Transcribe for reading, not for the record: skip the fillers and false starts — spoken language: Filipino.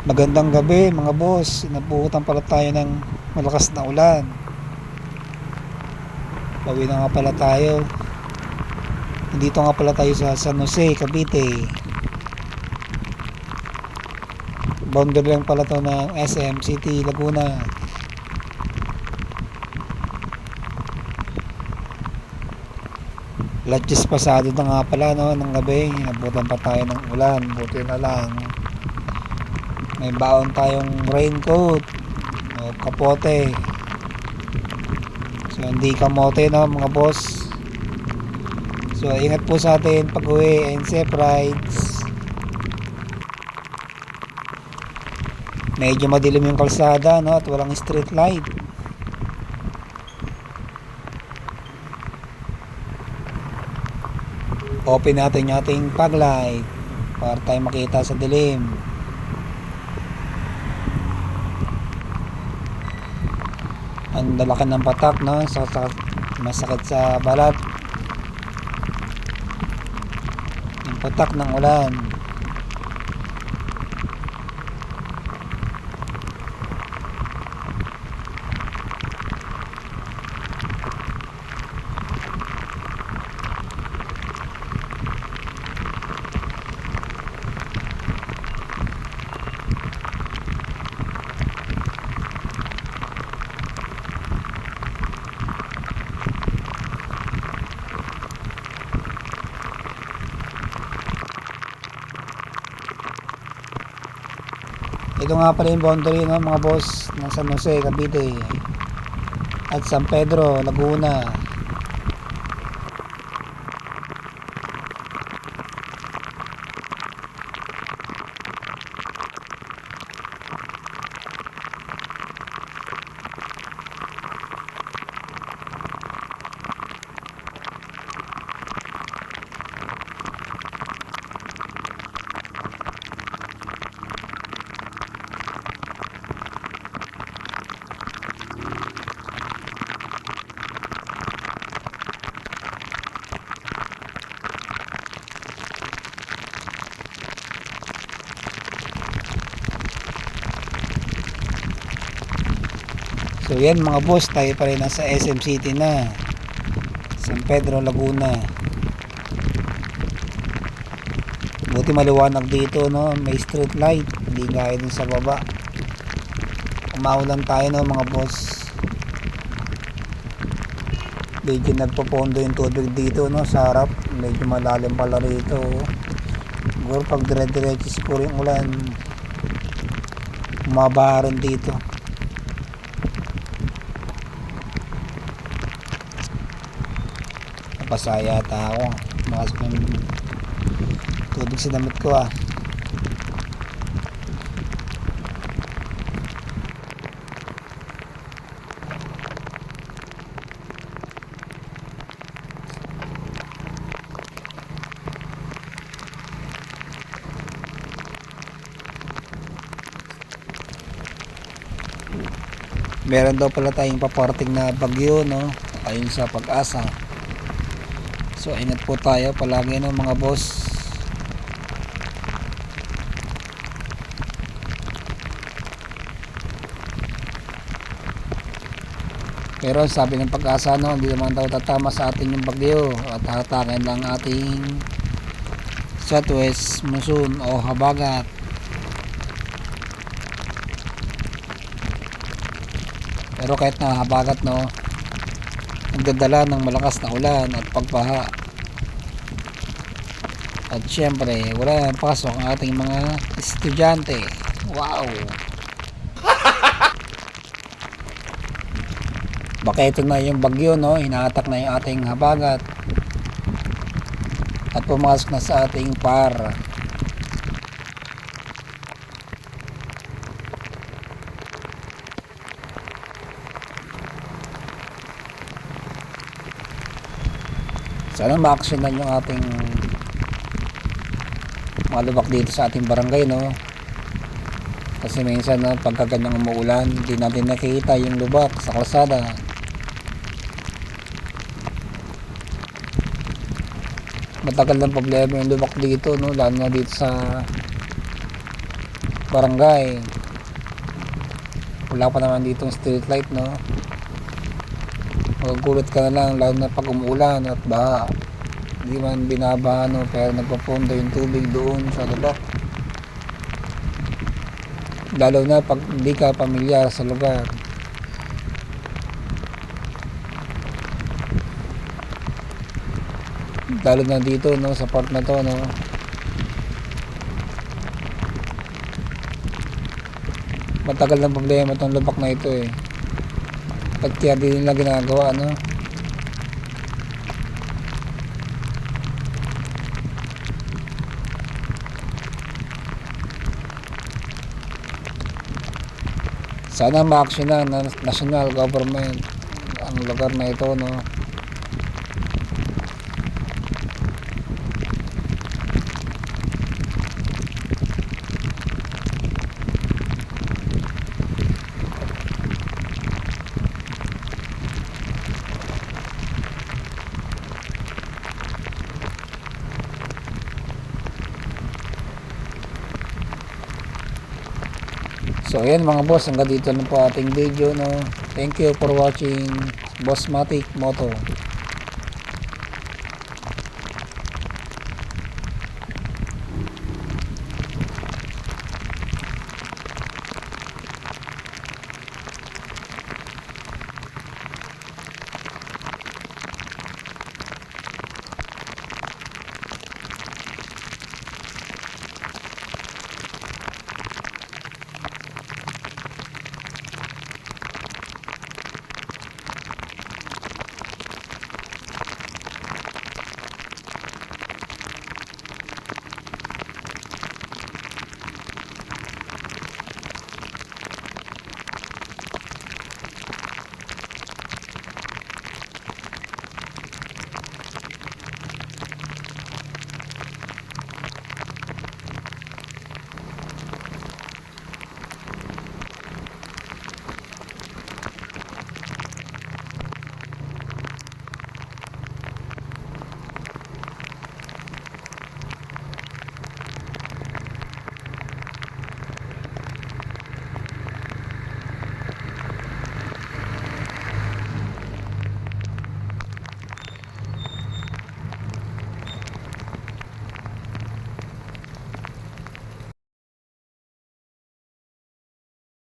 Magandang gabi mga boss, nabuhutan pala tayo ng malakas na ulan. Pauwi na nga pala tayo. Nandito nga pala tayo sa San Jose, Cavite. Boundary lang pala to ng SM City, Laguna. Latches pasado na nga pala no, ng gabi. Nabutan pa tayo ng ulan. Buti na lang may baon tayong raincoat o kapote. So hindi kamote no mga boss. So ingat po sa atin pag uwi and safe rides. Medyo madilim yung kalsada no, at walang street light. Open natin yung ating fog light para tayo makita sa dilim. Ang lalakan ng patak no, masakit sa balat. Yung patak ng ulan. Ito nga pala yung boundary no, mga boss ng San Jose, Cavite at San Pedro, Laguna. So yan mga boss, tayo pa rin nasa SM City na, San Pedro, Laguna. Buti maliwanag dito no, may street light, hindi gaya dun sa baba. Umaulan tayo no mga boss. Medyo nagpopondo yung tubig dito no, sa harap. Medyo malalim pala rito. Siguro pag dire-diretso siguro yung ulan, umabaha rin dito. Napasaya ata ako. Makas ng tubig sa damit ko ah. Meron daw pala tayong paparting na bagyo no, ayun sa Pag-asa. So ingat po tayo palagi no mga boss. Pero sabi ng Pag-asa no, hindi naman daw tatama sa atin yung bagyo at hatakin lang ating southwest monsoon o habagat. Pero kahit na habagat no, nagdadala ng malakas na ulan at pagbaha. At syempre wala nang pasok ang ating mga estudyante. Wow. Baka ito na yung bagyo no, hinaatak na yung ating habagat at pumasok na sa ating par. Sana ma-actionan yung ating mga lubak dito sa ating barangay no, kasi minsan no, pagka ganyang umuulan hindi natin nakikita yung lubak sa kalsada. Matagal ng problema yung lubak dito no, lalo na dito sa barangay. Wala pa naman ditong street light, no? Magugulat ka na lang lalo na pag umuulan at baha. Hindi man binabaha, no, pero nagpapondo yung tubig doon sa lubak. Lalo na pag hindi ka pamilyar sa lugar. Lalo na dito, no, sa part na to, no. Matagal ng problema itong lubak na ito eh. At kaya din nila ginagawa, no. Sana ma-actionan ng national government ang lugar na ito, no. So ayan mga boss, hanggang dito na po ating video, no. Thank you for watching Bossmatic Moto.